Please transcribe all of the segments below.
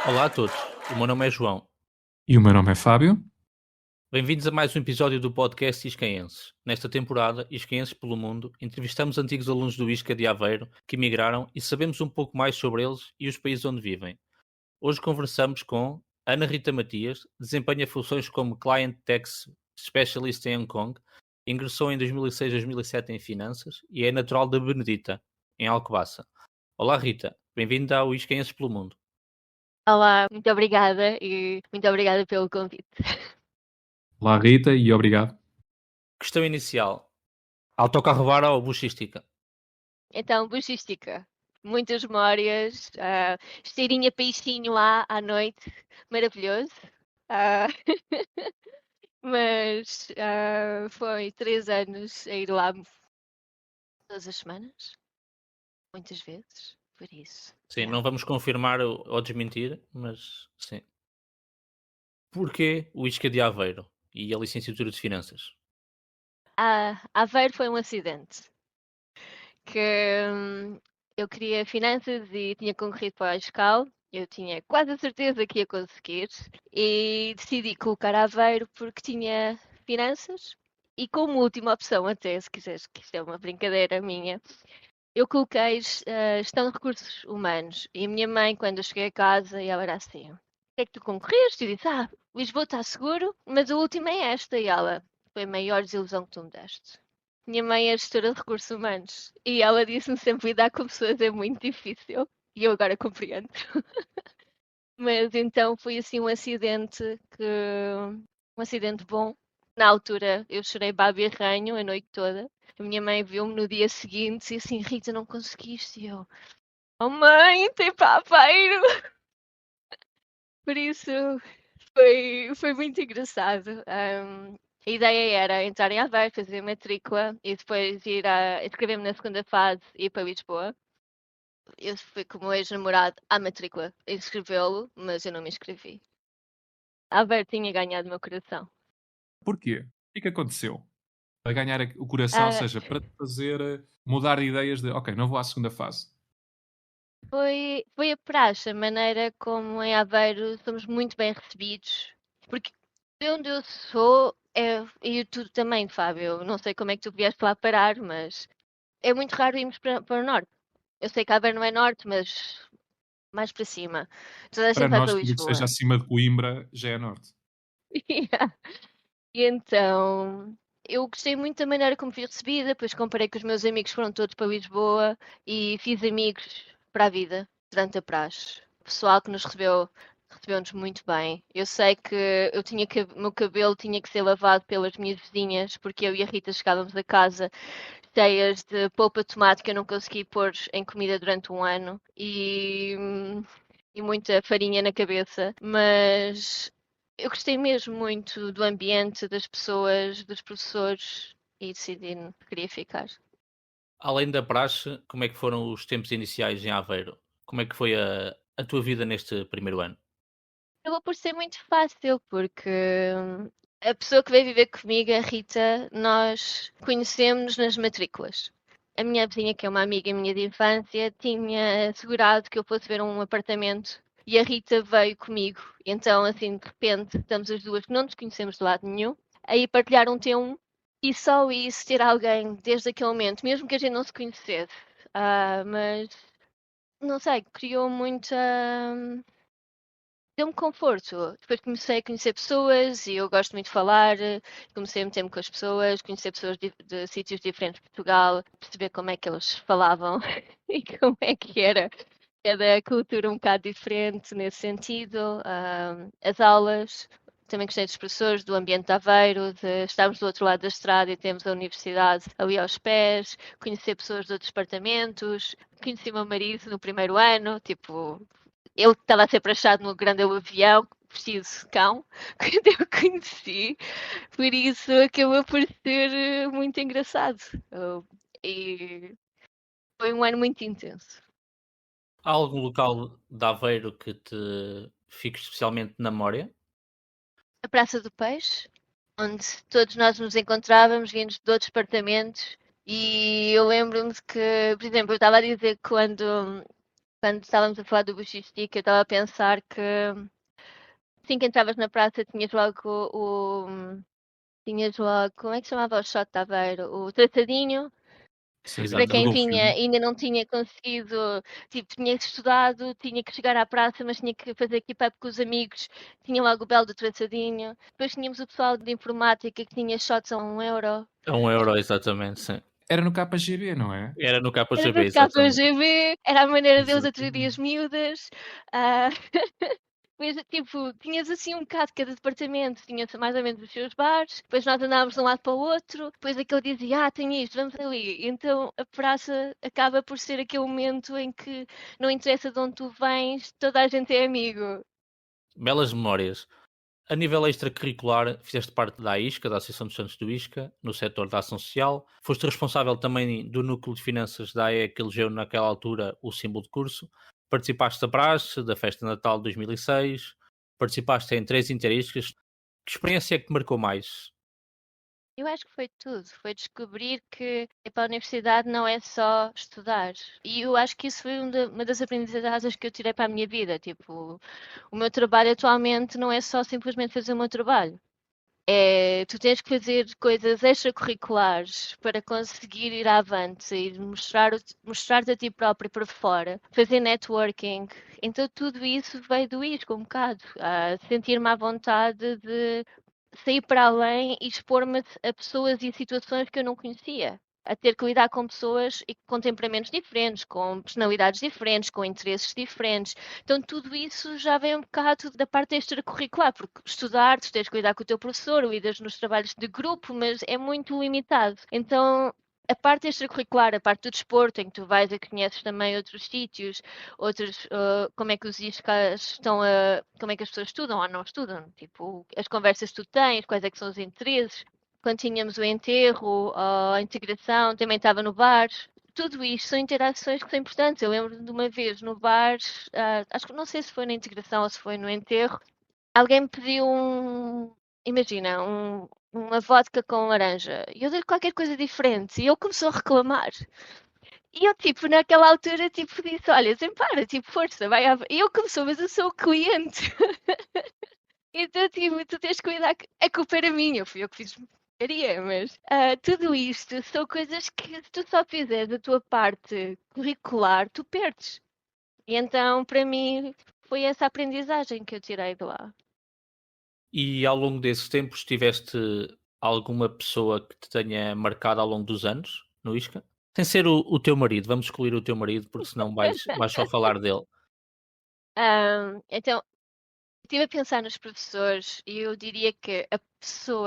Olá a todos, o meu nome é João. E o meu nome é Fábio. Bem-vindos a mais um episódio do podcast Iscaenses. Nesta temporada, Iscaenses pelo Mundo, entrevistamos antigos alunos do ISCA de Aveiro que emigraram e sabemos um pouco mais sobre eles e os países onde vivem. Hoje conversamos com Ana Rita Matias, desempenha funções como Client Tax Specialist em Hong Kong, ingressou em 2006-2007 em Finanças e é natural de Benedita, em Alcobaça. Olá Rita, bem-vinda ao Iscaenses pelo Mundo. Olá, muito obrigada e muito obrigada pelo convite. Olá, Rita, e obrigado. Questão inicial, autocarrovara ou buchística? Então, logística, muitas memórias, cheirinho a peixinho lá à noite, maravilhoso. Ah, mas foi 3 anos a ir lá todas as semanas, muitas vezes, por isso. Sim, Yeah. não vamos confirmar ou desmentir, mas sim. Porquê o ISCA de Aveiro e a licenciatura de Finanças? Aveiro foi um acidente que eu queria finanças e tinha concorrido para a Escal. Eu tinha quase a certeza que ia conseguir e decidi colocar Aveiro porque tinha finanças e como última opção até, se quiseres, que isto é uma brincadeira minha, eu coloquei gestão de recursos humanos e a minha mãe, quando eu cheguei a casa, ela era assim, o que é que tu concorreste? E disse, Lisboa está seguro, mas a última é esta. E ela, foi a maior desilusão que tu me deste. Minha mãe é gestora de recursos humanos e ela disse-me sempre lidar com pessoas é muito difícil. E eu agora compreendo. Mas então foi assim um acidente bom. Na altura eu chorei babi e ranho a noite toda. A minha mãe viu-me no dia seguinte e assim, Rita, não conseguiste. E eu, oh mãe, tem papeiro. Por isso foi muito engraçado. A ideia era entrar em Aveiro, fazer matrícula e depois ir a inscrever-me na segunda fase e ir para Lisboa. Eu fui com o ex-namorado à matrícula inscrevê-lo, mas eu não me inscrevi. Aveiro tinha ganhado o meu coração. Porquê? O que aconteceu? Para ganhar o coração, ou Ah, seja, para te fazer mudar de ideias de, ok, não vou à segunda fase. foi a praxe, a maneira como em Aveiro somos muito bem recebidos. Porque de onde eu sou, e tu também, Fábio, não sei como é que tu vieste lá parar, mas é muito raro irmos para o norte. Eu sei que Aveiro não é norte, mas mais para cima. Toda a Para gente vai nós, para tudo o que seja Lisboa. acima de Coimbra já é norte. Yeah. E então, eu gostei muito da maneira como fui recebida, depois comparei que os meus amigos foram todos para Lisboa e fiz amigos para a vida durante a praxe. O pessoal que nos recebeu-nos muito bem. Eu sei que o meu cabelo tinha que ser lavado pelas minhas vizinhas, porque eu e a Rita chegávamos a casa cheias de polpa de tomate que eu não consegui pôr em comida durante um ano e muita farinha na cabeça, mas eu gostei mesmo muito do ambiente, das pessoas, dos professores e decidi que queria ficar. Além da praxe, como é que foram os tempos iniciais em Aveiro? Como é que foi a tua vida neste primeiro ano? Acabou por ser muito fácil, porque a pessoa que veio viver comigo, a Rita, nós conhecemos nas matrículas. A minha vizinha, que é uma amiga minha de infância, tinha assegurado que eu fosse ver um apartamento e a Rita veio comigo. Então, assim, de repente, estamos as duas que não nos conhecemos de lado nenhum, aí partilhar um T1 e só isso, ter alguém desde aquele momento, mesmo que a gente não se conhecesse, mas não sei, criou muita deu-me conforto. Depois comecei a conhecer pessoas e eu gosto muito de falar. Comecei a meter-me com as pessoas, conhecer pessoas de sítios diferentes de Portugal, perceber como é que eles falavam e como é que era cada cultura um bocado diferente nesse sentido. As aulas, também gostei dos professores, do ambiente de Aveiro, de estarmos do outro lado da estrada e temos a universidade ali aos pés, conhecer pessoas de outros departamentos. Conheci o meu marido no primeiro ano, tipo, ele estava a ser prachado no grande avião, vestido de cão, quando eu conheci. Por isso acabou por ser muito engraçado. E foi um ano muito intenso. Há algum local de Aveiro que te fique especialmente na memória? A Praça do Peixe, onde todos nós nos encontrávamos, vindos de outros departamentos. E eu lembro-me de que, por exemplo, eu estava a dizer que quando quando estávamos a falar do Bush Stick, eu estava a pensar que assim que entravas na praça tinhas logo tinhas logo, como é que se chamava o shot de Aveiro? O traçadinho, Sabia, para do quem golfinho. vinha ainda não tinha conseguido, tipo, tinha estudado, tinha que chegar à praça, mas tinha que fazer keep-up com os amigos, tinha logo o belo do traçadinho. Depois tínhamos o pessoal de informática que tinha shots a 1€. A 1€, exatamente, sim. Era no KGB, não é? Era no Era KGB, no exatamente. KGB, era a maneira deles atraírem as Exatamente. miúdas. ah, Depois, tipo, tinhas assim um bocado cada departamento, tinha mais ou menos os seus bares, depois nós andávamos de um lado para o outro, depois aquele dizia, tem isto, vamos ali. Então a praça acaba por ser aquele momento em que não interessa de onde tu vens, toda a gente é amigo. Belas memórias. A nível extracurricular, fizeste parte da AISCA, da Associação dos Santos do ISCA, no setor da ação social. Foste responsável também do núcleo de finanças da AE, que elegeu naquela altura o símbolo de curso. Participaste da praxe, da festa de Natal de 2006. Participaste em 3 interiscas. Que experiência é que te marcou mais? Eu acho que foi tudo. Foi descobrir que ir para a universidade não é só estudar. E eu acho que isso foi uma das aprendizagens que eu tirei para a minha vida. Tipo, o meu trabalho atualmente não é só simplesmente fazer o meu trabalho. Tu tens que fazer coisas extracurriculares para conseguir ir avante e mostrar-te a ti próprio para fora, fazer networking. Então tudo isso veio do ISCO um bocado, a sentir-me à vontade de sair para além e expor-me a pessoas e situações que eu não conhecia. A ter que lidar com pessoas com temperamentos diferentes, com personalidades diferentes, com interesses diferentes. Então, tudo isso já vem um bocado da parte extracurricular, porque estudar, tu tens que lidar com o teu professor, lidas nos trabalhos de grupo, mas é muito limitado. Então, a parte extracurricular, a parte do desporto, em que tu vais e conheces também outros sítios, outros, como é que os ISCAs estão como é que as pessoas estudam ou não estudam, tipo, as conversas que tu tens, quais é que são os interesses. Quando tínhamos o enterro, a integração, também estava no bar. Tudo isto são interações que são importantes. Eu lembro de uma vez no bar, acho que não sei se foi na integração ou se foi no enterro, alguém me pediu imagina, uma vodka com laranja. E eu dei-lhe qualquer coisa diferente. E ele começou a reclamar. E eu, tipo, naquela altura, tipo, disse, olha, sem para, tipo, força, vai à... E ele começou, mas eu sou o cliente. Então, tipo, tu tens que cuidar, a culpa era minha, fui eu que fiz porcaria, mas tudo isto são coisas que se tu só fizeres a tua parte curricular, tu perdes. E então, para mim, foi essa aprendizagem que eu tirei de lá. E ao longo desses tempos tiveste alguma pessoa que te tenha marcado ao longo dos anos no ISCA? Sem ser o teu marido, vamos excluir o teu marido, porque senão vais só falar dele. Então, estive a pensar nos professores e eu diria que a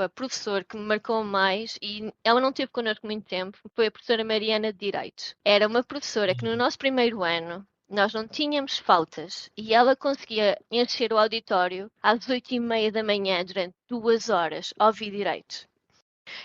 professor que me marcou mais, e ela não esteve connosco muito tempo, foi a professora Mariana de Direito. Era uma professora que no nosso primeiro ano nós não tínhamos faltas e ela conseguia encher o auditório às 8h30 da manhã durante 2 horas a ouvir direito.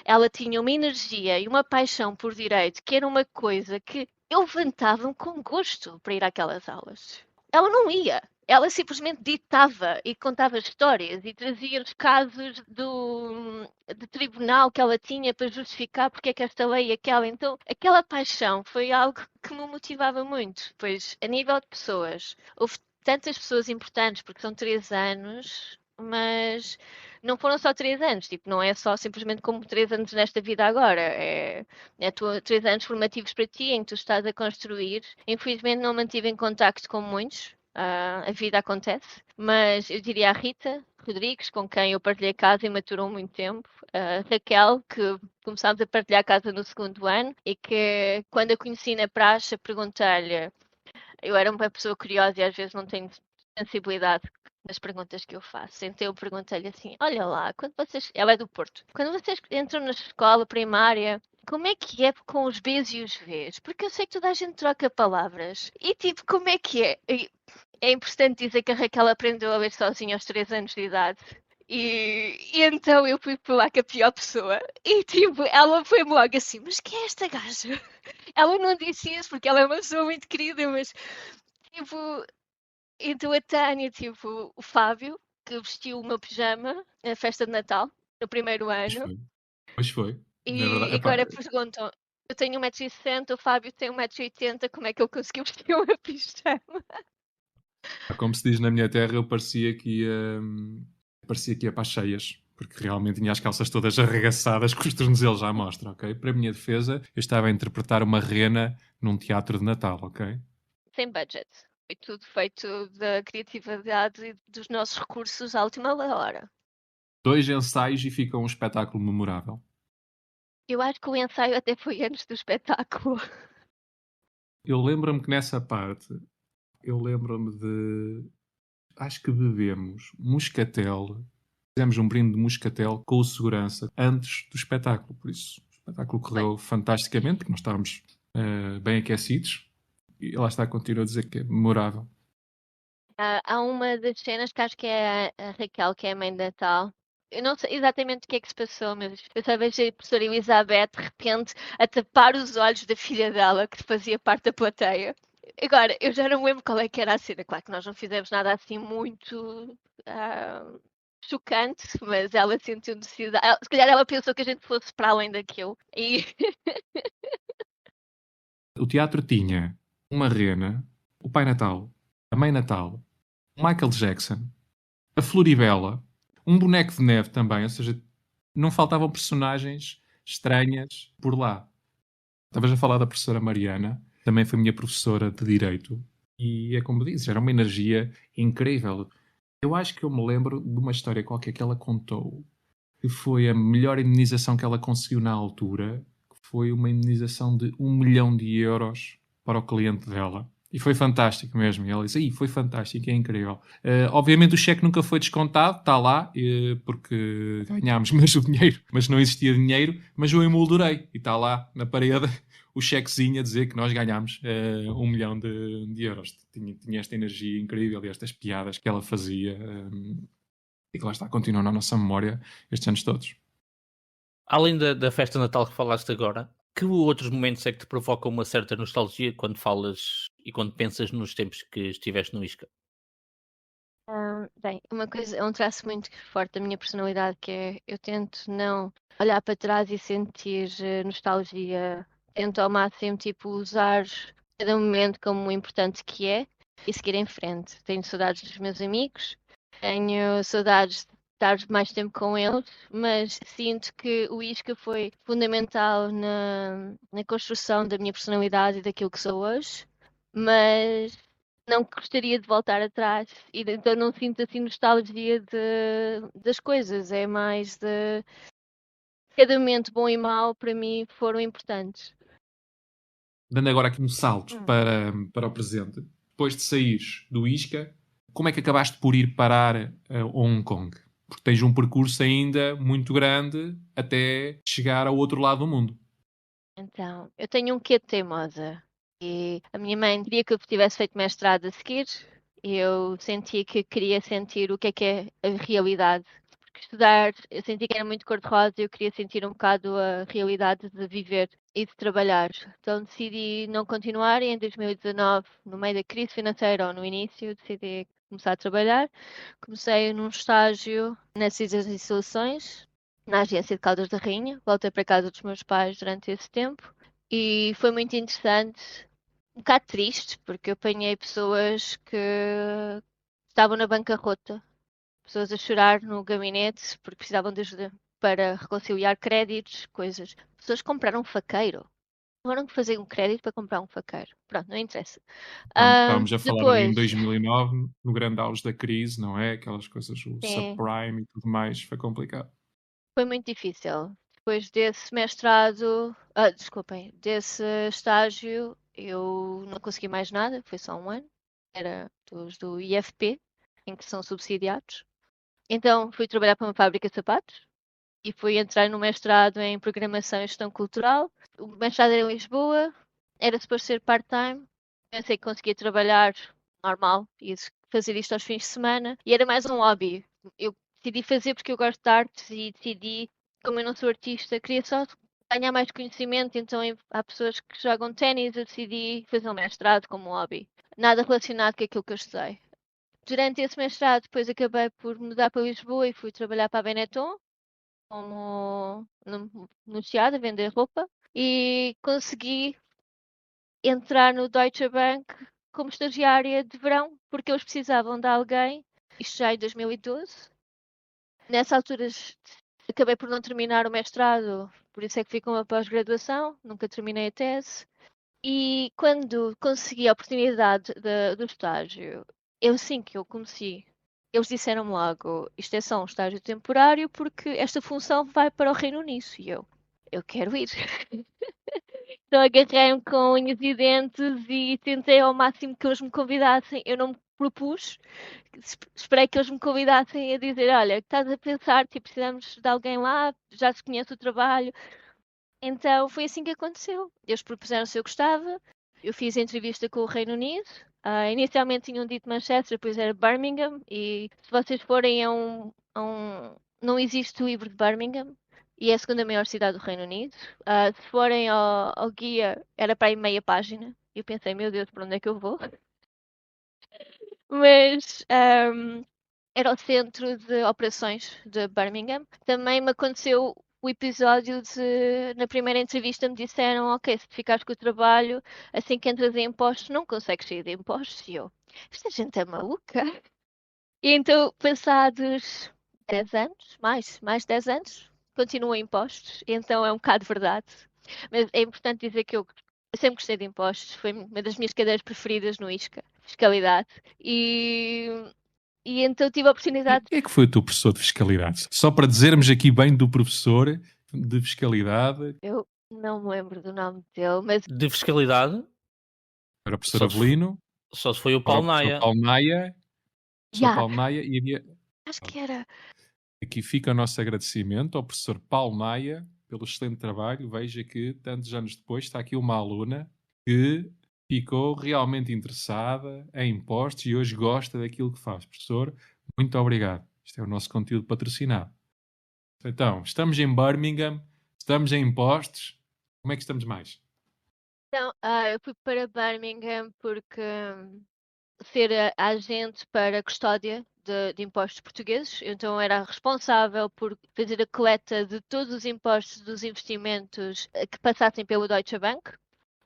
Ela tinha uma energia e uma paixão por direito que era uma coisa que eu levantava-me com gosto para ir àquelas aulas. Ela não ia. Ela simplesmente ditava e contava histórias e trazia os casos do tribunal que ela tinha para justificar porque é que esta lei e aquela. Então, aquela paixão foi algo que me motivava muito, pois a nível de pessoas, houve tantas pessoas importantes, porque são 3 anos, mas não foram só 3 anos, tipo, não é só simplesmente como 3 anos nesta vida agora, é 3 anos formativos para ti, em que tu estás a construir. Infelizmente não mantive em contacto com muitos, a vida acontece, mas eu diria a Rita Rodrigues, com quem eu partilhei casa e maturou muito tempo, a Raquel, que começámos a partilhar casa no segundo ano e que quando a conheci na praxe perguntei-lhe, eu era uma pessoa curiosa e às vezes não tenho sensibilidade nas perguntas que eu faço. Então eu perguntei-lhe assim: olha lá, quando vocês. Ela é do Porto. Quando vocês entram na escola primária, como é que é com os Bs e os Vs? Porque eu sei que toda a gente troca palavras. E tipo, como é que é? E é importante dizer que a Raquel aprendeu a ler sozinha aos 3 anos de idade. E então eu fui por lá com a pior pessoa. E tipo, ela foi-me logo assim: mas quem é esta gaja? Ela não disse isso porque ela é uma pessoa muito querida, mas tipo, então a Tânia, tipo, o Fábio, que vestiu o meu pijama na festa de Natal, no primeiro Pois ano, foi. Pois foi. Na e verdade, epá, agora perguntam. Eu tenho 1,60 m, o Fábio tem 1,80 m, como é que ele conseguiu vestir uma pijama? Como se diz na minha terra, eu parecia que ia para as cheias, porque realmente tinha as calças todas arregaçadas com os tornozelos à mostra, ok? Para a minha defesa, eu estava a interpretar uma rena num teatro de Natal, ok? Sem budget. Foi tudo feito da criatividade e dos nossos recursos à última hora. 2 ensaios e fica um espetáculo memorável. Eu acho que o ensaio até foi antes do espetáculo. Eu lembro-me que nessa parte, eu lembro-me de... Acho que bebemos moscatel. Fizemos um brinde de moscatel com o segurança antes do espetáculo. Por isso, o espetáculo correu fantasticamente, porque nós estávamos bem aquecidos. E lá está, continuo a dizer que é memorável. Há uma das cenas que acho que é a Raquel, que é a mãe de Natal. Eu não sei exatamente o que é que se passou, mas eu só vejo a professora Elizabeth de repente a tapar os olhos da filha dela, que fazia parte da plateia. Agora, eu já não me lembro qual é que era a cena. Claro que nós não fizemos nada assim muito chocante, mas ela sentiu necessidade. Se calhar ela pensou que a gente fosse para além daquilo. E O teatro tinha uma rena, o Pai Natal, a Mãe Natal, o Michael Jackson, a Floribela, um boneco de neve também, ou seja, não faltavam personagens estranhas por lá. Estavas a falar da professora Mariana, também foi minha professora de Direito, e é como dizes, era uma energia incrível. Eu acho que eu me lembro de uma história qualquer que ela contou, que foi a melhor indenização que ela conseguiu na altura, que foi uma indenização de 1 milhão de euros para o cliente dela. E foi fantástico mesmo. E ela disse, foi fantástico, é incrível. Obviamente o cheque nunca foi descontado, está lá, porque ganhámos mesmo o dinheiro, mas não existia dinheiro, mas eu emoldurei. E está lá na parede o chequezinho a dizer que nós ganhámos 1 milhão de euros. Tinha esta energia incrível e estas piadas que ela fazia. E que lá está, continua na nossa memória estes anos todos. Além da festa de Natal que falaste agora, que outros momentos é que te provocam uma certa nostalgia quando falas e quando pensas nos tempos que estiveste no ISCA? Bem, uma coisa, é um traço muito forte da minha personalidade, que é eu tento não olhar para trás e sentir nostalgia. Tento ao máximo, tipo, usar cada momento como o importante que é e seguir em frente. Tenho saudades dos meus amigos, tenho saudades de estar mais tempo com eles, mas sinto que o ISCA foi fundamental na construção da minha personalidade e daquilo que sou hoje. Mas não gostaria de voltar atrás e então não sinto assim nostalgia das coisas, é mais de cada momento bom e mau para mim foram importantes. Dando agora aqui um salto para o presente, depois de saíres do ISCA, como é que acabaste por ir parar a Hong Kong? Porque tens um percurso ainda muito grande até chegar ao outro lado do mundo. Então, eu tenho um quê de teimosa e a minha mãe queria que eu tivesse feito mestrado a seguir e eu sentia que queria sentir o que é a realidade. Porque estudar, eu sentia que era muito cor-de-rosa e eu queria sentir um bocado a realidade de viver e de trabalhar. Então decidi não continuar e em 2019, no meio da crise financeira ou no início, decidi começar a trabalhar. Comecei num estágio nas Ciências e Soluções, na agência de Caldas da Rainha. Voltei para casa dos meus pais durante esse tempo e foi muito interessante. Um bocado triste, porque eu apanhei pessoas que estavam na bancarrota, pessoas a chorar no gabinete porque precisavam de ajuda para reconciliar créditos, coisas. Pessoas que compraram um faqueiro. Tiveram que fazer um crédito para comprar um faqueiro. Pronto, não interessa. Estávamos a falar ali em Depois, 2009, no grande auge da crise, não é? Aquelas coisas, o sim, subprime e tudo mais, foi complicado. foi muito difícil. Depois desse mestrado, desculpem, desse estágio, eu não consegui mais nada, foi só um ano. Era dos do IFP, em que são subsidiados. Então fui trabalhar para uma fábrica de sapatos e fui entrar no mestrado em Programação e Gestão Cultural. O mestrado era em Lisboa, era suposto ser part-time. Pensei que conseguia trabalhar normal e fazer isto aos fins de semana. E era mais um hobby. Eu decidi fazer porque eu gosto de artes e decidi, como eu não sou artista, queria só ganhar mais conhecimento. Então há pessoas que jogam ténis, eu decidi fazer um mestrado como hobby. Nada relacionado com aquilo que eu estudei. Durante esse mestrado, depois acabei por mudar para Lisboa e fui trabalhar para a Benetton como no Chiado, a vender roupa. e consegui entrar no Deutsche Bank como estagiária de verão, porque eles precisavam de alguém, isto já em 2012. Nessa altura acabei por não terminar o mestrado, por isso é que fico uma pós-graduação, nunca terminei a tese. E quando consegui a oportunidade do estágio, eu sim que eu comecei. Eles disseram-me logo, isto é só um estágio temporário porque esta função vai para o Reino Unido. E eu quero ir. Então agarrei-me com unhas e dentes e tentei ao máximo que eles me convidassem. Eu não me propus, esperei que eles me convidassem a dizer, olha, estás a pensar, tipo, precisamos de alguém lá, já se conhece o trabalho. Então foi assim que aconteceu. Eles propuseram se eu gostava, eu fiz a entrevista com o Reino Unido. Inicialmente tinham dito Manchester, depois era Birmingham. E se vocês forem não existe o livro de Birmingham e é a segunda maior cidade do Reino Unido. Se forem ao guia, era para aí meia página. Eu pensei, meu Deus, para onde é que eu vou? Mas era o centro de operações de Birmingham. Também me aconteceu o episódio de, na primeira entrevista me disseram, ok, se ficares com o trabalho, assim que entras em impostos, não consegues sair de impostos. E eu, esta gente é maluca. E então, passados 10 anos, mais 10 anos, continuo em impostos. E então é um bocado verdade. Mas é importante dizer que eu sempre gostei de impostos. Foi uma das minhas cadeiras preferidas no ISCA, fiscalidade. E então tive a oportunidade. Quem é que foi o teu professor de fiscalidade? Só para dizermos aqui bem do professor de fiscalidade. Eu não me lembro do nome dele, mas De fiscalidade, Era o professor só se, f- Avelino, só se foi o ora Paulo o professor Naia. Paulo Maia, professor yeah, Paulo Maia, e havia... acho que era. Aqui fica o nosso agradecimento ao professor Paulo Maia pelo excelente trabalho. Veja que, tantos anos depois, está aqui uma aluna que ficou realmente interessada em impostos e hoje gosta daquilo que faz. Professor, muito obrigado. Isto é o nosso conteúdo patrocinado. Então, estamos em Birmingham, estamos em impostos. Como é que estamos mais? Então, eu fui para Birmingham porque ser a agente para a custódia de impostos portugueses, então era responsável por fazer a coleta de todos os impostos dos investimentos que passassem pelo Deutsche Bank.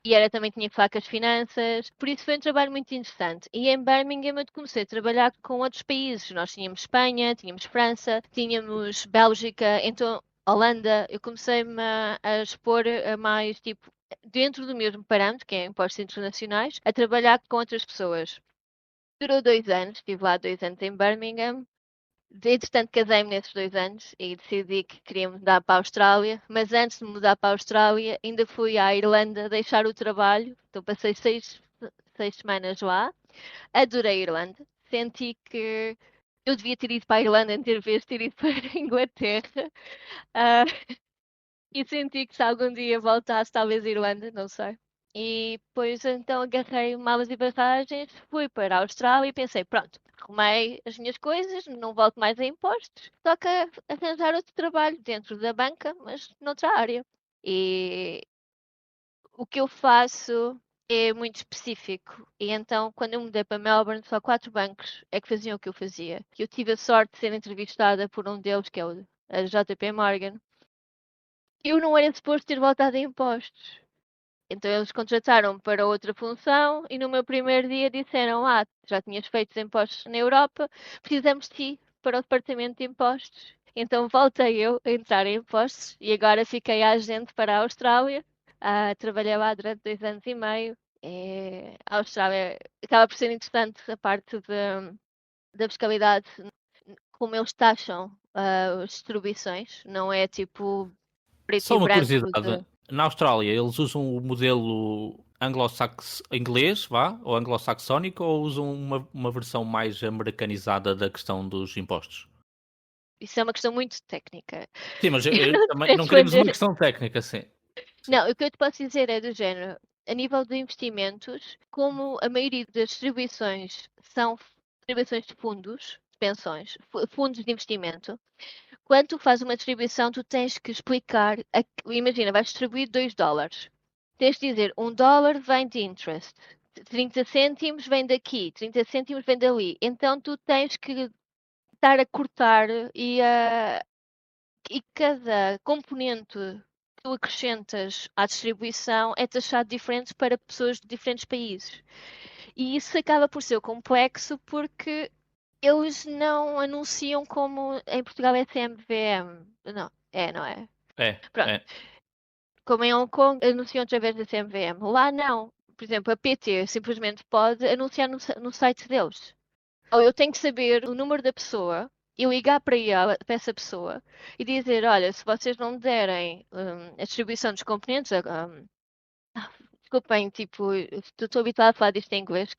E era também tinha que falar com as finanças, por isso foi um trabalho muito interessante. E em Birmingham eu comecei a trabalhar com outros países. Nós tínhamos Espanha, tínhamos França, tínhamos Bélgica, então Holanda. Eu comecei-me a expor a mais, tipo, dentro do mesmo parâmetro, que é impostos internacionais, a trabalhar com outras pessoas. Durou 2 anos, estive lá 2 anos em Birmingham. Entretanto, casei-me nesses 2 anos e decidi que queria mudar para a Austrália. Mas antes de mudar para a Austrália, ainda fui à Irlanda deixar o trabalho. Então, passei 6 semanas lá. Adorei a Irlanda. Senti que eu devia ter ido para a Irlanda em vez de ter ido para a Inglaterra. Ah, e senti que se algum dia voltasse, talvez a Irlanda, não sei. E depois então agarrei malas e barragens, fui para a Austrália e pensei, pronto, arrumei as minhas coisas, não volto mais a impostos, toca arranjar outro trabalho dentro da banca, mas noutra área. E o que eu faço é muito específico. E então, quando eu mudei para Melbourne, só 4 bancos é que faziam o que eu fazia. Eu tive a sorte de ser entrevistada por um deles, que é a JP Morgan. Eu não era suposto ter voltado a impostos. Então eles contrataram para outra função e no meu primeiro dia disseram: já tinhas feito os impostos na Europa, precisamos de ti para o departamento de impostos. Então voltei eu a entrar em impostos e agora fiquei agente para a Austrália. Trabalhei lá durante 2 anos e meio. A Austrália acaba por ser interessante a parte da fiscalidade, como eles taxam as distribuições, não é tipo preto Só e uma branco curiosidade. Na Austrália, eles usam o modelo inglês, vá, ou anglo-saxónico, ou usam uma versão mais americanizada da questão dos impostos? Isso é uma questão muito técnica. Sim, mas Eu eu não também sei não queremos uma responder. questão técnica, sim. Sim. Não, o que eu te posso dizer é do género. A nível de investimentos, como a maioria das distribuições são distribuições de fundos, de pensões, fundos de investimento, quando tu fazes uma distribuição, tu tens que explicar. Imagina, vais distribuir $2. Tens de dizer, $1 vem de interest, 30 cêntimos vem daqui, 30 cêntimos vem dali. Então tu tens que estar a cortar e cada componente tu acrescentas à distribuição é taxado diferente para pessoas de diferentes países. E isso acaba por ser complexo porque eles não anunciam como em Portugal é CMVM. Não é? É, Pronto. é. Como em Hong Kong anunciam através da CMVM. Lá não. Por exemplo, a PT simplesmente pode anunciar no site deles. Ou eu tenho que saber o número da pessoa e ligar para essa pessoa e dizer, olha, se vocês não me derem a distribuição dos componentes, desculpem, tipo, estou habituada a falar disto em inglês.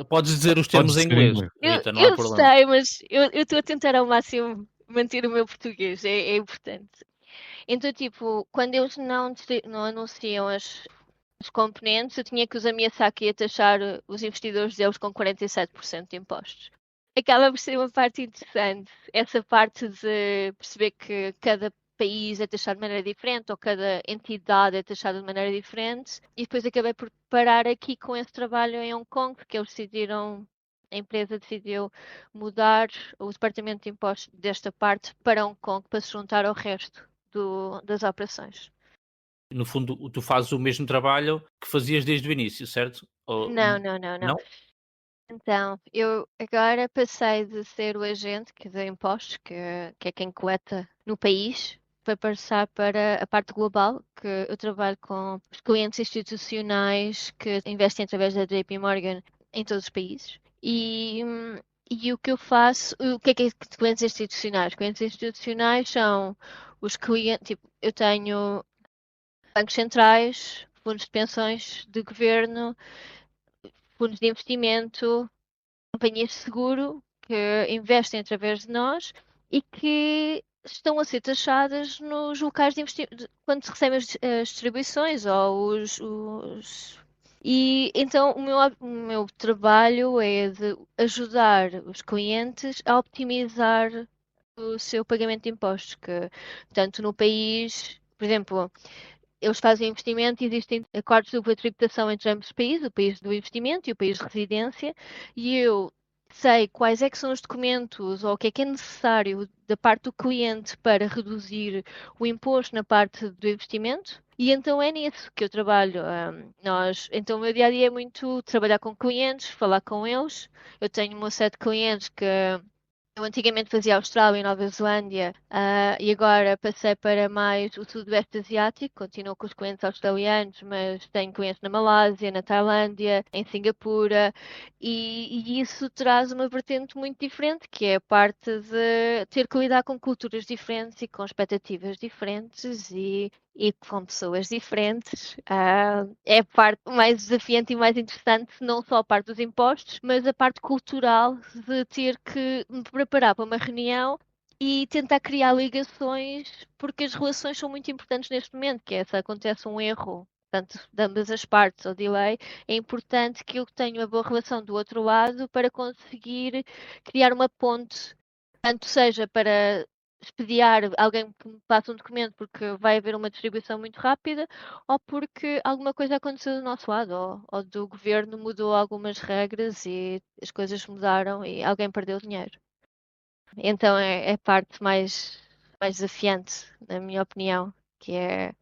Podes dizer os Podes termos em dizer em inglês, inglês. Rita, não há Eu problema. sei, mas eu estou a tentar ao máximo manter o meu português, é importante. Então, tipo, quando eles não anunciam os componentes, eu tinha que os ameaçar que ia taxar os investidores deles com 47% de impostos. Acaba por ser uma parte interessante, essa parte de perceber que cada país é taxado de maneira diferente ou cada entidade é taxada de maneira diferente. E depois acabei por parar aqui com esse trabalho em Hong Kong, porque eles decidiram, a empresa decidiu mudar o departamento de impostos desta parte para Hong Kong para se juntar ao resto das operações. No fundo, tu fazes o mesmo trabalho que fazias desde o início, certo? Não. Não? Então, eu agora passei de ser o agente de impostos, que é quem coleta no país, para passar para a parte global, que eu trabalho com os clientes institucionais que investem através da JP Morgan em todos os países. E o que eu faço, o que é clientes institucionais? Clientes institucionais são os clientes, tipo, eu tenho bancos centrais, fundos de pensões de governo, fundos de investimento, companhias de seguro que investem através de nós e que estão a ser taxadas nos locais de investimento quando se recebem as distribuições ou E então o meu trabalho é de ajudar os clientes a optimizar o seu pagamento de impostos, que tanto no país, por exemplo, eles fazem investimento e existem acordos de livre tributação entre ambos os países, o país do investimento e o país de residência, e eu sei quais é que são os documentos ou o que é necessário da parte do cliente para reduzir o imposto na parte do investimento. E então é nisso que eu trabalho. Então o meu dia a dia é muito trabalhar com clientes, falar com eles. Eu tenho uma série de clientes que eu antigamente fazia Austrália e Nova Zelândia, e agora passei para mais o Sudoeste Asiático. Continuo com os clientes australianos, mas tenho clientes na Malásia, na Tailândia, em Singapura, e isso traz uma vertente muito diferente, que é a parte de ter que lidar com culturas diferentes e com expectativas diferentes e com pessoas diferentes. É a parte mais desafiante e mais interessante, não só a parte dos impostos, mas a parte cultural de ter que me preparar para uma reunião e tentar criar ligações, porque as relações são muito importantes neste momento, que é se acontece um erro, tanto de ambas as partes ou delay, é importante que eu tenha uma boa relação do outro lado para conseguir criar uma ponte, tanto seja para expediar alguém que me passe um documento porque vai haver uma distribuição muito rápida ou porque alguma coisa aconteceu do nosso lado ou do governo mudou algumas regras e as coisas mudaram e alguém perdeu dinheiro. Então é a parte mais desafiante, na minha opinião, que é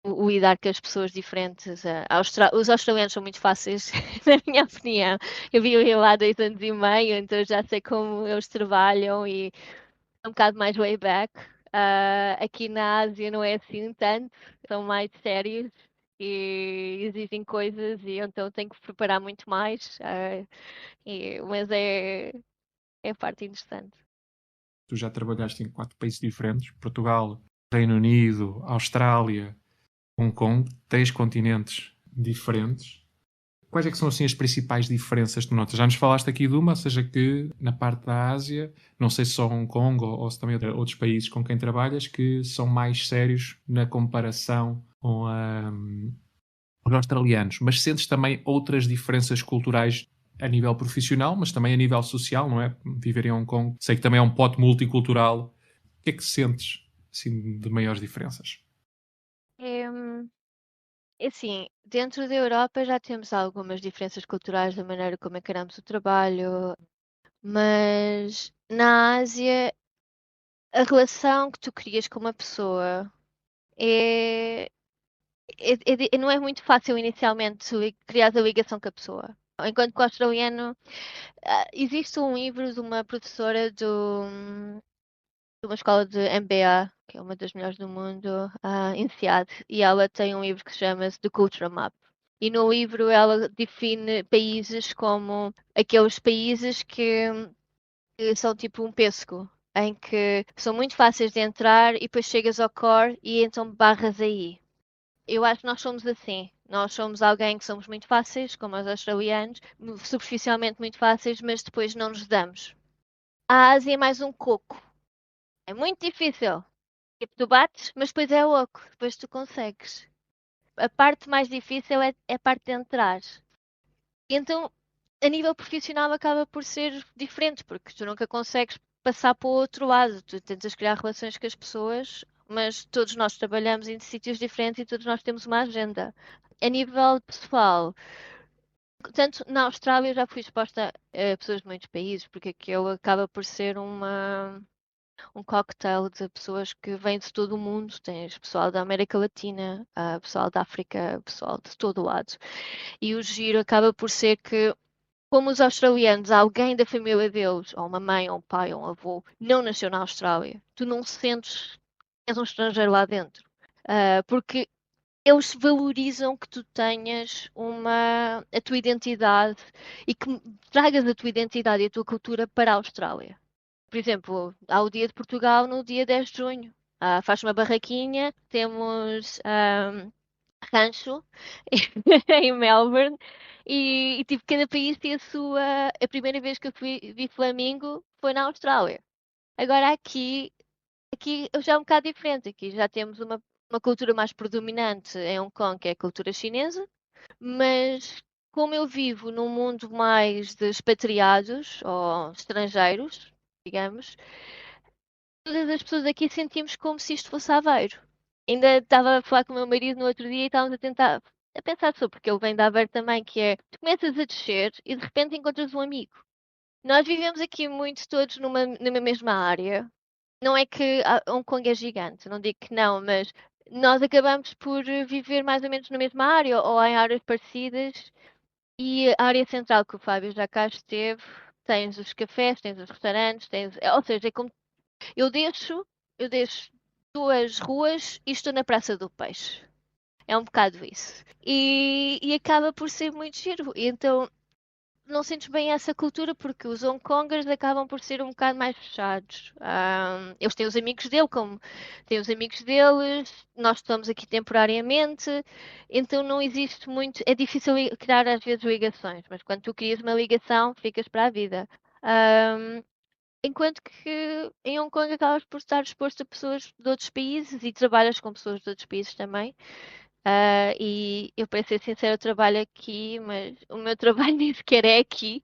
o lidar com as pessoas diferentes. Os australianos são muito fáceis, na minha opinião. Eu vivo lá há 2 anos e meio, então já sei como eles trabalham e é um bocado mais way back. Aqui na Ásia não é assim tanto, são mais sérios e exigem coisas e então tenho que preparar muito mais. Mas é a parte interessante. Tu já trabalhaste em 4 países diferentes: Portugal, Reino Unido, Austrália, Hong Kong, 3 continentes diferentes. Quais é que são assim as principais diferenças que tu notas? Já nos falaste aqui de uma, seja que na parte da Ásia, não sei se só Hong Kong ou se também outros países com quem trabalhas, que são mais sérios na comparação com os australianos. Mas sentes também outras diferenças culturais a nível profissional, mas também a nível social, não é? Viver em Hong Kong, sei que também é um pote multicultural. O que é que sentes assim, de maiores diferenças? Assim, dentro da Europa já temos algumas diferenças culturais da maneira como encaramos o trabalho, mas na Ásia a relação que tu crias com uma pessoa é, não é muito fácil inicialmente criar a ligação com a pessoa. Enquanto que o australiano, existe um livro de uma professora de uma escola de MBA, que é uma das melhores do mundo, em Seattle, e ela tem um livro que se chama The Culture Map. E no livro ela define países como aqueles países que são tipo um pêssego, em que são muito fáceis de entrar e depois chegas ao core e então barras aí. Eu acho que nós somos assim. Nós somos alguém que somos muito fáceis, como os australianos, superficialmente muito fáceis, mas depois não nos damos. A Ásia é mais um coco. É muito difícil. Tipo, tu bates, mas depois é oco. Depois tu consegues. A parte mais difícil é a parte de entrar. E então, a nível profissional, acaba por ser diferente, porque tu nunca consegues passar para o outro lado. Tu tentas criar relações com as pessoas, mas todos nós trabalhamos em sítios diferentes e todos nós temos uma agenda. A nível pessoal, tanto na Austrália eu já fui exposta a pessoas de muitos países, porque aquilo acaba por ser um cocktail de pessoas que vêm de todo o mundo. Tens pessoal da América Latina, pessoal da África, pessoal de todo o lado. E o giro acaba por ser que, como os australianos, alguém da família deles, ou uma mãe, ou um pai, ou um avô, não nasceu na Austrália, tu não sentes que és um estrangeiro lá dentro. Porque eles valorizam que tu tenhas a tua identidade e que tragas a tua identidade e a tua cultura para a Austrália. Por exemplo, há o Dia de Portugal no dia 10 de junho. Faz uma barraquinha, temos rancho em Melbourne e tipo, cada país tem a sua. A primeira vez que eu vi Flamingo foi na Austrália. Agora aqui já é um bocado diferente. Aqui já temos uma cultura mais predominante em Hong Kong, que é a cultura chinesa, mas como eu vivo num mundo mais de expatriados ou estrangeiros, digamos, todas as pessoas aqui sentimos como se isto fosse Aveiro. Ainda estava a falar com o meu marido no outro dia e estávamos a pensar sobre, porque ele vem de Aveiro também, que é, tu começas a descer e de repente encontras um amigo. Nós vivemos aqui muito todos numa mesma área. Não é que Hong Kong é gigante, não digo que não, mas nós acabamos por viver mais ou menos na mesma área ou em áreas parecidas. E a área central que o Fábio já cá esteve, tens os cafés, tens os restaurantes, ou seja, é como eu deixo 2 ruas e estou na Praça do Peixe. É um bocado isso. E acaba por ser muito giro. E então não sentes bem essa cultura porque os Hong Kongers acabam por ser um bocado mais fechados. Eles têm os amigos dele, como têm os amigos deles, nós estamos aqui temporariamente, então não existe muito. É difícil criar às vezes ligações, mas quando tu crias uma ligação, ficas para a vida. Ahm, Enquanto que em Hong Kong acabas por estar exposto a pessoas de outros países e trabalhas com pessoas de outros países também. E eu, para ser sincera, eu trabalho aqui, mas o meu trabalho nem sequer é aqui,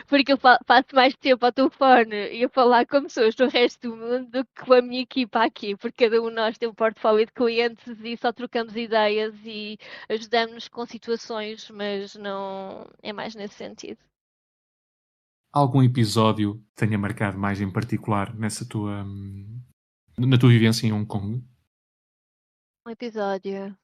porque eu passo mais tempo ao telefone e a falar com pessoas do resto do mundo do que com a minha equipa aqui, porque cada um de nós tem um portfólio de clientes e só trocamos ideias e ajudamos-nos com situações, mas não é mais nesse sentido. Algum episódio que tenha marcado mais em particular na tua vivência em Hong Kong? Um episódio.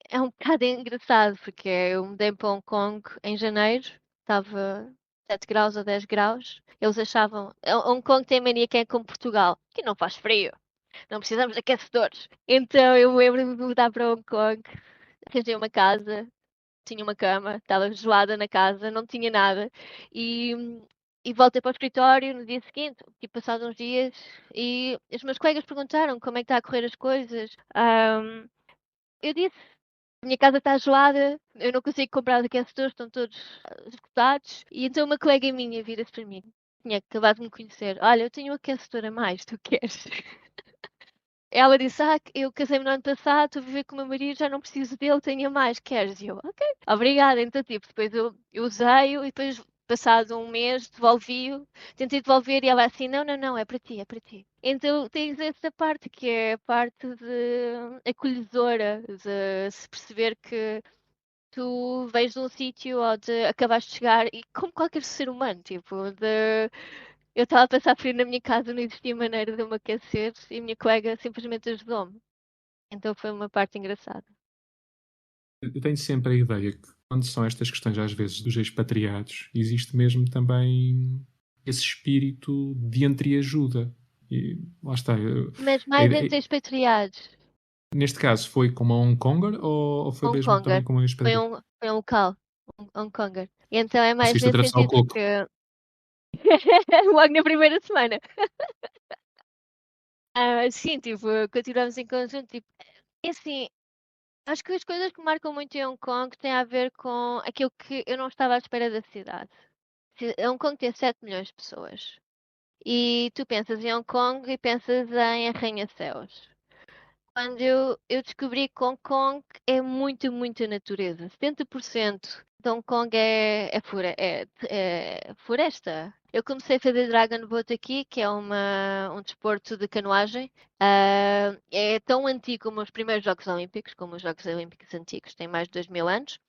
É um bocado engraçado, porque eu mudei para Hong Kong em janeiro, estava 7 graus ou 10 graus. Eles achavam. Hong Kong tem mania que é como Portugal, que não faz frio, não precisamos de aquecedores. Então eu lembro-me de mudar para Hong Kong, arranjei uma casa, tinha uma cama, estava gelada na casa, não tinha nada. E, e voltei para o escritório no dia seguinte, tipo, passados uns dias, e os meus colegas perguntaram como é que está a correr as coisas. Eu disse. Minha casa está gelada, eu não consigo comprar os aquecedores, estão todos esgotados. E então uma colega minha vira-se para mim, tinha acabado de me conhecer. Olha, eu tenho um aquecedor a mais, tu queres? Ela disse, eu casei-me no ano passado, estou a viver com o meu marido, já não preciso dele, tenho mais, queres? E eu, ok, obrigada. Então, tipo, depois eu usei-o e depois, passado um mês, devolvi-o, tentei devolver e ela assim, não, não, não, é para ti, é para ti. Então, tens essa parte que é a parte de acolhedora, de se perceber que tu vens de um sítio onde acabaste de chegar e como qualquer ser humano, tipo, Eu estava a passar frio na minha casa, não existia maneira de eu me aquecer e a minha colega simplesmente ajudou-me. Então foi uma parte engraçada. Eu tenho sempre a ideia que, quando são estas questões, às vezes, dos expatriados, existe mesmo também esse espírito de entreajuda. E lá está. Mas mais entre expatriados. Neste caso, foi como a Hong Konger ou foi Hong mesmo também Konger. como a expatriado? Foi um local. Hong Konger. E então é mais Conseguiste nesse atravessar o sentido coco? que logo na primeira semana. Sim, tipo, continuamos em conjunto. Tipo, é assim, acho que as coisas que marcam muito em Hong Kong têm a ver com aquilo que eu não estava à espera da cidade. Hong Kong tem 7 milhões de pessoas. E tu pensas em Hong Kong e pensas em arranha-céus. Quando eu descobri que Hong Kong é muito, muita natureza. 70% de Hong Kong é floresta. Eu comecei a fazer Dragon Boat aqui, que é um desporto de canoagem. É tão antigo como os primeiros Jogos Olímpicos, como os Jogos Olímpicos antigos, tem mais de 2000 anos.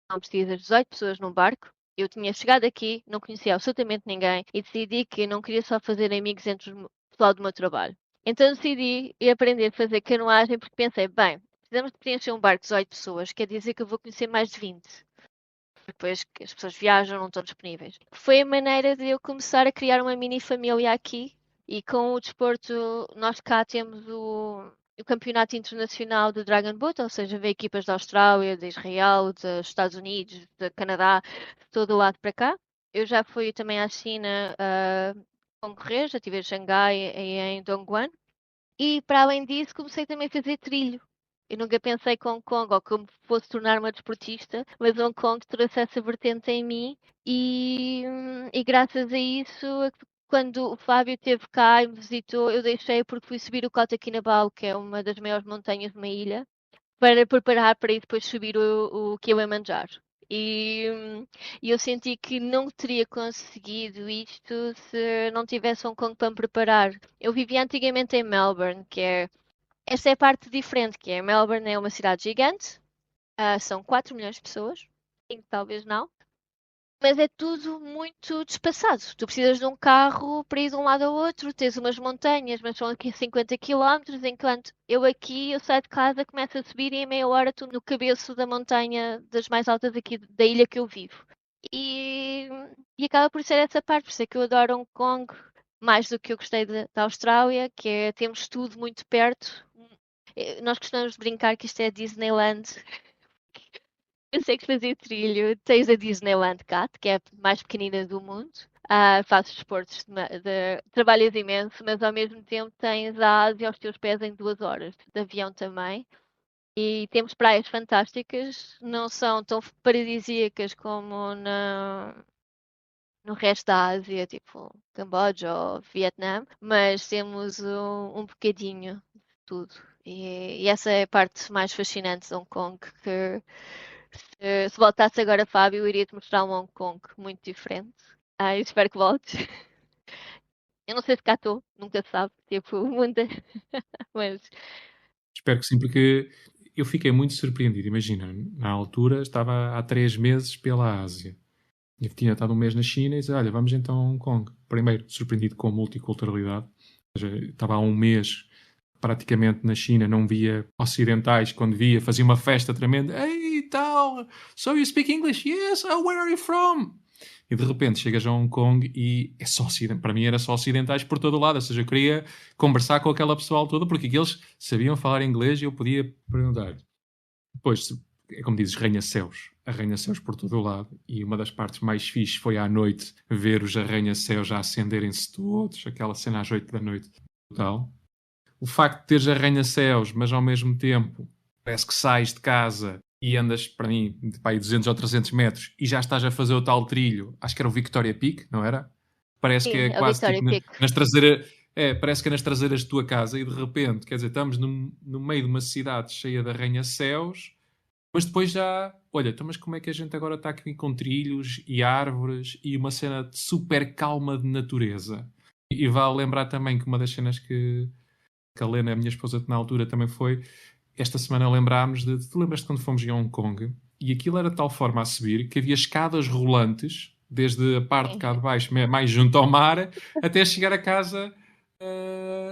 São precisas 18 pessoas num barco. Eu tinha chegado aqui, não conhecia absolutamente ninguém e decidi que não queria só fazer amigos entre o pessoal do meu trabalho. Então decidi ir aprender a fazer canoagem porque pensei, bem, precisamos de preencher um barco de 18 pessoas, quer dizer que eu vou conhecer mais de 20. Depois que as pessoas viajam, não estão disponíveis. Foi a maneira de eu começar a criar uma mini família aqui e com o desporto, nós cá temos o campeonato internacional de Dragon Boat, ou seja, vê equipas da Austrália, de Israel, dos Estados Unidos, do Canadá, de todo o lado para cá. Eu já fui também à China concorrer, já estive em Xangai e em Dongguan. E para além disso, comecei também a fazer trilho. Eu nunca pensei que Hong Kong ou como fosse tornar uma desportista, mas Hong Kong trouxe essa vertente em mim e graças a isso, quando o Fábio esteve cá e me visitou, eu deixei porque fui subir o Kota Kinabalu, que é uma das maiores montanhas de uma ilha, para preparar para ir depois subir o Kilimanjaro. E eu senti que não teria conseguido isto se não tivesse Hong Kong para me preparar. Eu vivia antigamente em Melbourne, esta é a parte diferente, que é Melbourne é uma cidade gigante, são 4 milhões de pessoas, 5 talvez não, mas é tudo muito despassado. Tu precisas de um carro para ir de um lado ao outro, tens umas montanhas, mas são aqui 50 quilómetros, enquanto eu saio de casa, começo a subir e em meia hora estou no cabeço da montanha das mais altas aqui da ilha que eu vivo. E, e acaba por ser essa parte, por isso é que eu adoro Hong Kong mais do que eu gostei da Austrália, que é temos tudo muito perto. Nós gostamos de brincar que isto é Disneyland. Eu sei que fazer trilho, tens a Disneyland Cat, que é a mais pequenina do mundo. Fazes desportos, trabalhas imenso, mas ao mesmo tempo tens a Ásia aos teus pés em 2 horas, de avião também. E temos praias fantásticas, não são tão paradisíacas como no resto da Ásia, tipo Camboja ou Vietnã, mas temos um bocadinho de tudo. E essa é a parte mais fascinante de Hong Kong, que se voltasse agora, Fábio, eu iria-te mostrar um Hong Kong muito diferente. Eu espero que voltes. Eu não sei se cá estou, nunca se sabe, tipo, muita, mas Espero que sim, porque eu fiquei muito surpreendido. Imagina, na altura estava há 3 meses pela Ásia. Eu tinha estado um mês na China e disse, olha, vamos então a Hong Kong. Primeiro, surpreendido com a multiculturalidade. Ou seja, estava há um mês praticamente na China, não via ocidentais. Quando via, fazia uma festa tremenda. Hey, tal, so you speak English? Yes, oh, where are you from? E de repente chegas a Hong Kong e é só para mim era só ocidentais por todo o lado. Ou seja, eu queria conversar com aquela pessoal toda porque eles sabiam falar inglês e eu podia perguntar. Depois, é como dizes, arranha-céus por todo o lado. E uma das partes mais fixes foi à noite ver os arranha-céus a acenderem-se todos, aquela cena às 8 da noite. Total. O facto de teres arranha-céus, mas ao mesmo tempo parece que sais de casa e andas, para mim, de para aí 200 ou 300 metros e já estás a fazer o tal trilho. Acho que era o Victoria Peak, não era? Parece que sim, é a quase Victoria tipo Peak. nas traseiras. Parece que é nas traseiras da tua casa e de repente, quer dizer, estamos no meio de uma cidade cheia de arranha-céus, mas depois já, olha, então mas como é que a gente agora está aqui com trilhos e árvores e uma cena de super calma de natureza? E vale lembrar também que uma das cenas que a Lena, a minha esposa, na altura também foi, esta semana lembrámos tu lembras-te quando fomos em Hong Kong? E aquilo era de tal forma a subir que havia escadas rolantes desde a parte Sim. cá de baixo, mais junto ao mar, até chegar a casa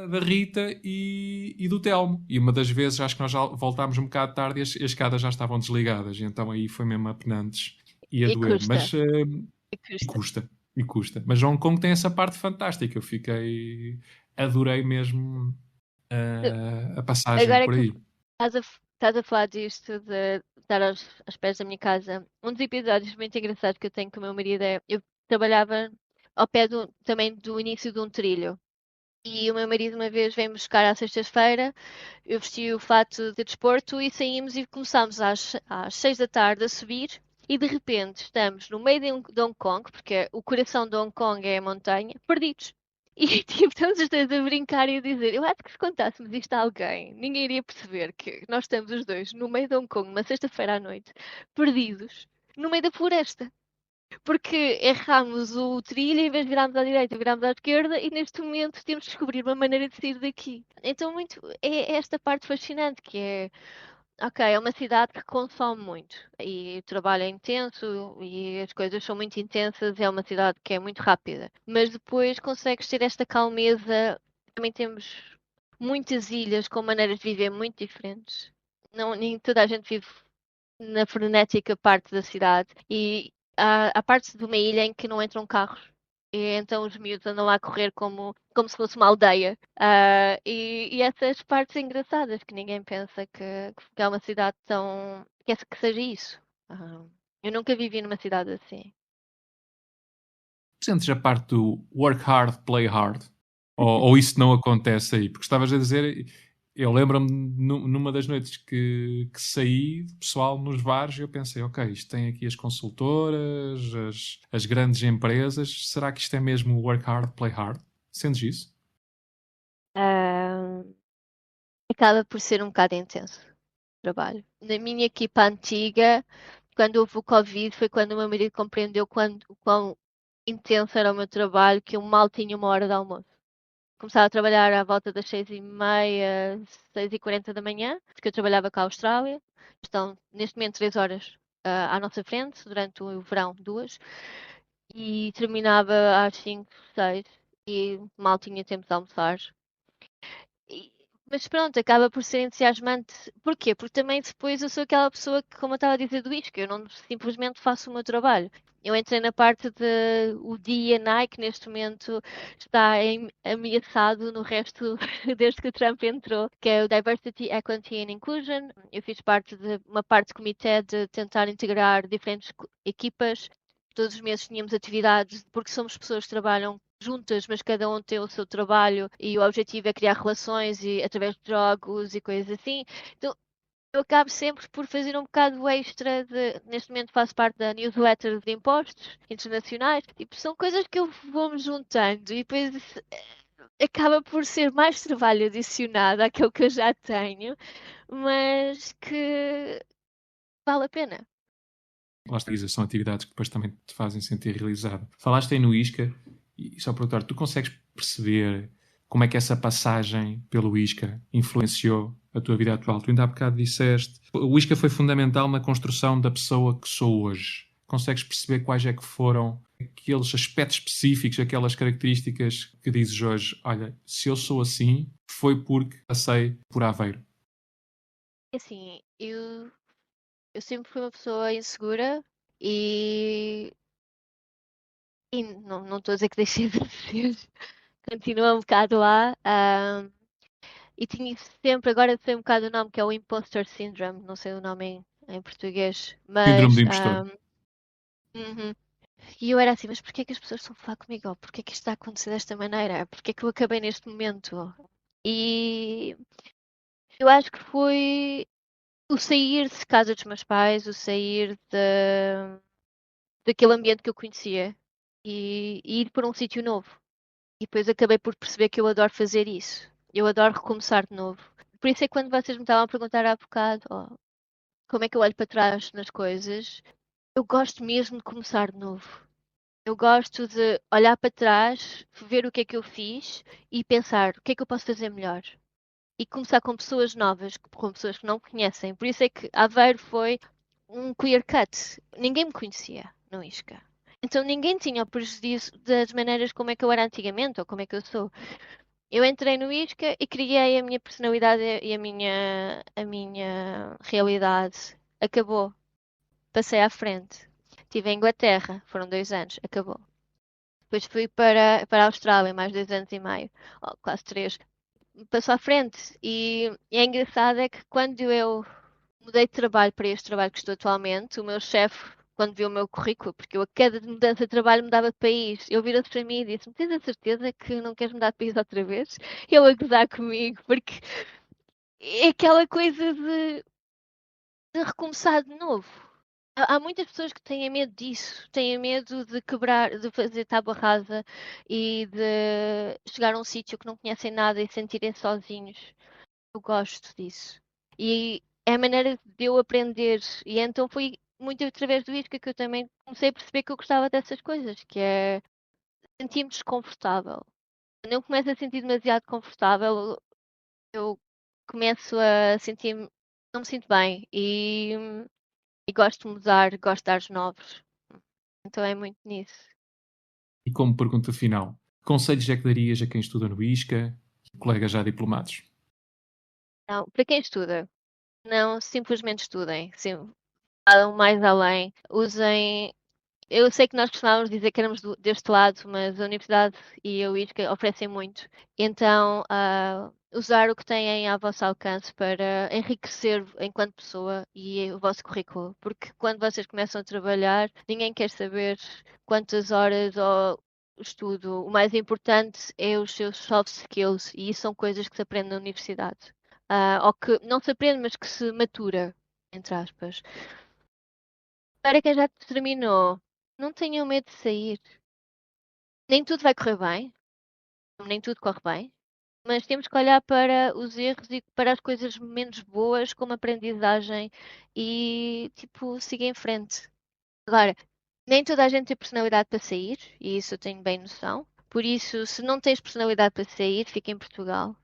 da Rita e do Telmo. E uma das vezes, acho que nós já voltámos um bocado tarde e as escadas já estavam desligadas. E então aí foi mesmo a penantes e a E doer. custa. Mas E custa. custa. E custa. Mas Hong Kong tem essa parte fantástica. Eu fiquei... Adorei mesmo a passagem Agora por que aí. estás a falar disto de estar aos pés da minha casa, um dos episódios muito engraçados que eu tenho com o meu marido é eu trabalhava ao pé também do início de um trilho. E o meu marido uma vez veio-me buscar à sexta-feira, eu vesti o fato de desporto e saímos e começámos às 6 da tarde a subir e de repente estamos no meio de Hong Kong, porque o coração de Hong Kong é a montanha, perdidos. E tipo, estamos os dois a brincar e a dizer, eu acho que se contássemos isto a alguém, ninguém iria perceber que nós estamos os dois no meio de Hong Kong, uma sexta-feira à noite, perdidos, no meio da floresta. Porque erramos o trilho, em vez de virarmos à direita, viramos à esquerda e neste momento temos de descobrir uma maneira de sair daqui. Então é esta parte fascinante que é, ok, é uma cidade que consome muito e o trabalho é intenso e as coisas são muito intensas, é uma cidade que é muito rápida, mas depois consegues ter esta calmeza. Também temos muitas ilhas com maneiras de viver muito diferentes. Não, nem toda a gente vive na frenética parte da cidade e há partes de uma ilha em que não entram carros. E então os miúdos andam lá a correr como se fosse uma aldeia. E essas partes engraçadas que ninguém pensa que é uma cidade tão. Que seja isso. Ah, eu nunca vivi numa cidade assim. Sentes a parte do work hard, play hard? Ou isso não acontece aí? Porque estavas a dizer, eu lembro-me numa das noites que saí, pessoal nos bares, eu pensei, ok, isto tem aqui as consultoras, as grandes empresas, será que isto é mesmo work hard, play hard? Sentes isso? Ah, acaba por ser um bocado intenso o trabalho. Na minha equipa antiga, quando houve o Covid, foi quando o meu marido compreendeu o quão intenso era o meu trabalho, que eu mal tinha uma hora de almoço. Começava a trabalhar à volta das 6h30, 6h40 da manhã, porque eu trabalhava com a Austrália. Estão, neste momento, 3 horas à nossa frente, durante o verão, 2. E terminava às 5, 6 e mal tinha tempo de almoçar. E- mas pronto, acaba por ser entusiasmante. Porquê? Porque também depois eu sou aquela pessoa que, como eu estava a dizer do isca, eu não simplesmente faço o meu trabalho. Eu entrei na parte de o D&I, que neste momento está ameaçado no resto, desde que o Trump entrou, que é o Diversity, Equity and Inclusion. Eu fiz parte de uma parte do comitê de tentar integrar diferentes equipas. Todos os meses tínhamos atividades, porque somos pessoas que trabalham juntas, mas cada um tem o seu trabalho e o objetivo é criar relações e através de jogos e coisas assim. Então, eu acabo sempre por fazer um bocado extra neste momento faço parte da newsletter de impostos internacionais. Tipo, são coisas que eu vou-me juntando e depois acaba por ser mais trabalho adicionado àquele que eu já tenho, mas que vale a pena. Lá está, são atividades que depois também te fazem sentir realizado. Falaste aí no ISCA, e só para perguntar, tu consegues perceber como é que essa passagem pelo ISCA influenciou a tua vida atual? Tu ainda há bocado disseste, o ISCA foi fundamental na construção da pessoa que sou hoje. Consegues perceber quais é que foram aqueles aspectos específicos, aquelas características que dizes hoje, olha, se eu sou assim, foi porque passei por Aveiro. Assim, eu sempre fui uma pessoa insegura e, e não estou a dizer que deixei de ser, continua um bocado lá. E tinha sempre, agora sei um bocado o nome, que é o Imposter Syndrome, não sei o nome em português, Síndrome do mas impostor. uhum. E eu era assim, mas porquê é que as pessoas estão a falar comigo? Ou porquê é que isto está a acontecer desta maneira? Porquê é que eu acabei neste momento? E eu acho que foi o sair de casa dos meus pais, o sair daquele ambiente que eu conhecia e ir para um sítio novo. E depois acabei por perceber que eu adoro fazer isso. Eu adoro recomeçar de novo. Por isso é que quando vocês me estavam a perguntar há bocado, como é que eu olho para trás nas coisas, eu gosto mesmo de começar de novo. Eu gosto de olhar para trás, ver o que é que eu fiz e pensar o que é que eu posso fazer melhor. E começar com pessoas novas, com pessoas que não me conhecem. Por isso é que Aveiro foi um clear cut. Ninguém me conhecia no Isca. Então ninguém tinha o prejuízo das maneiras como é que eu era antigamente ou como é que eu sou. Eu entrei no ISCA e criei a minha personalidade e a minha realidade. Acabou. Passei à frente. Estive em Inglaterra, foram 2 anos, acabou. Depois fui para a Austrália, mais 2 anos e meio, oh, quase 3. Passou à frente. E é engraçado é que quando eu mudei de trabalho para este trabalho que estou atualmente, o meu chefe, quando viu o meu currículo, porque eu a cada mudança de trabalho mudava de país, ele virou-se para mim e disse-me: Tens a certeza que não queres mudar de país outra vez? Ele a gozar comigo, porque é aquela coisa de recomeçar de novo. Há muitas pessoas que têm medo disso, têm medo de quebrar, de fazer tábua rasa e de chegar a um sítio que não conhecem nada e sentirem sozinhos. Eu gosto disso. E é a maneira de eu aprender. E então foi muito através do ISCA que eu também comecei a perceber que eu gostava dessas coisas, que é sentir-me desconfortável. Quando eu começo a sentir demasiado confortável, eu começo a sentir-me, não me sinto bem e gosto de mudar, gosto de ares novos. Então é muito nisso. E como pergunta final, que conselhos é que darias a quem estuda no ISCA e colegas já diplomados? Não, para quem estuda, não simplesmente estudem, sim, vão mais além, usem. Eu sei que nós costumávamos dizer que éramos deste lado, mas a universidade e a UISCA oferecem muito. Então, usar o que têm ao vosso alcance para enriquecer enquanto pessoa e o vosso currículo. Porque quando vocês começam a trabalhar, ninguém quer saber quantas horas ou estudo. O mais importante é os seus soft skills e isso são coisas que se aprende na universidade. Ou que não se aprende, mas que se matura, entre aspas. Para quem já terminou, não tenham medo de sair. Nem tudo vai correr bem, nem tudo corre bem, mas temos que olhar para os erros e para as coisas menos boas como aprendizagem e, tipo, seguir em frente. Agora, nem toda a gente tem personalidade para sair, e isso eu tenho bem noção. Por isso, se não tens personalidade para sair, fica em Portugal.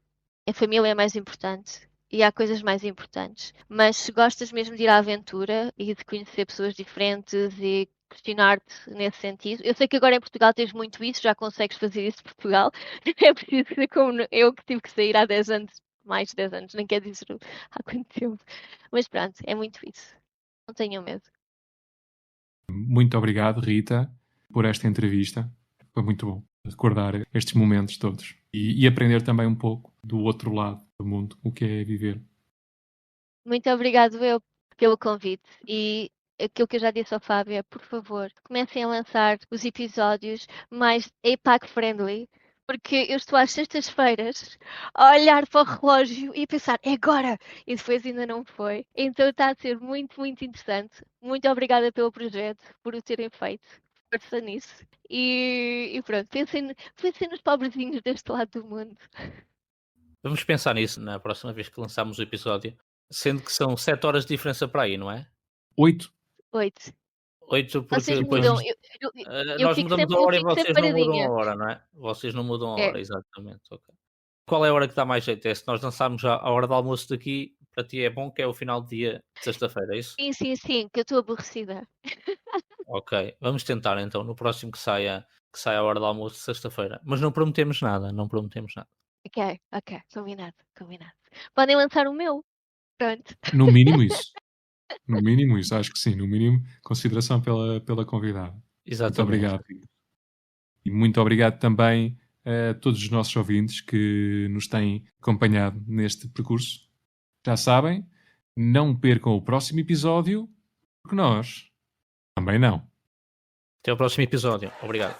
A família é mais importante e há coisas mais importantes. Mas se gostas mesmo de ir à aventura e de conhecer pessoas diferentes e questionar-te nesse sentido, eu sei que agora em Portugal tens muito isso, já consegues fazer isso em Portugal. Não é preciso ser como eu que tive que sair há 10 anos, mais de 10 anos, nem quer dizer há quanto tempo. Mas pronto, é muito isso. Não tenham medo. Muito obrigado, Rita, por esta entrevista. Foi muito bom recordar estes momentos todos e aprender também um pouco do outro lado do mundo, o que é viver. Muito obrigado eu pelo convite e aquilo que eu já disse ao Fábio é, por favor, comecem a lançar os episódios mais APAC friendly, porque eu estou às sextas-feiras a olhar para o relógio e a pensar, é agora! E depois ainda não foi. Então está a ser muito, muito interessante. Muito obrigada pelo projeto, por o terem feito. Força nisso. E pronto, pensem nos pobrezinhos deste lado do mundo. Vamos pensar nisso na próxima vez que lançarmos o episódio. Sendo que são 7 horas de diferença para aí, não é? 8. 8. 8 porque Vocês depois mudam. Eu nós fico mudamos a sempre, eu hora e fico sempre vocês não mudam a paradinha. hora, não é? Vocês não mudam a É. hora, exatamente. Ok. Qual é a hora que dá mais jeito? É se nós lançarmos a hora do almoço daqui, para ti é bom, que é o final do dia de sexta-feira, é isso? Sim, sim, sim, que eu estou aborrecida. Ok, vamos tentar então no próximo que saia a hora do almoço de sexta-feira. Mas não prometemos nada, não prometemos nada. Ok, ok, combinado, combinado. Podem lançar o meu. Pronto. No mínimo isso. No mínimo isso, acho que sim. No mínimo, consideração pela convidada. Muito Exatamente. obrigado, Rita. E muito obrigado também a todos os nossos ouvintes que nos têm acompanhado neste percurso. Já sabem, não percam o próximo episódio, porque nós também não. Até ao próximo episódio. Obrigado.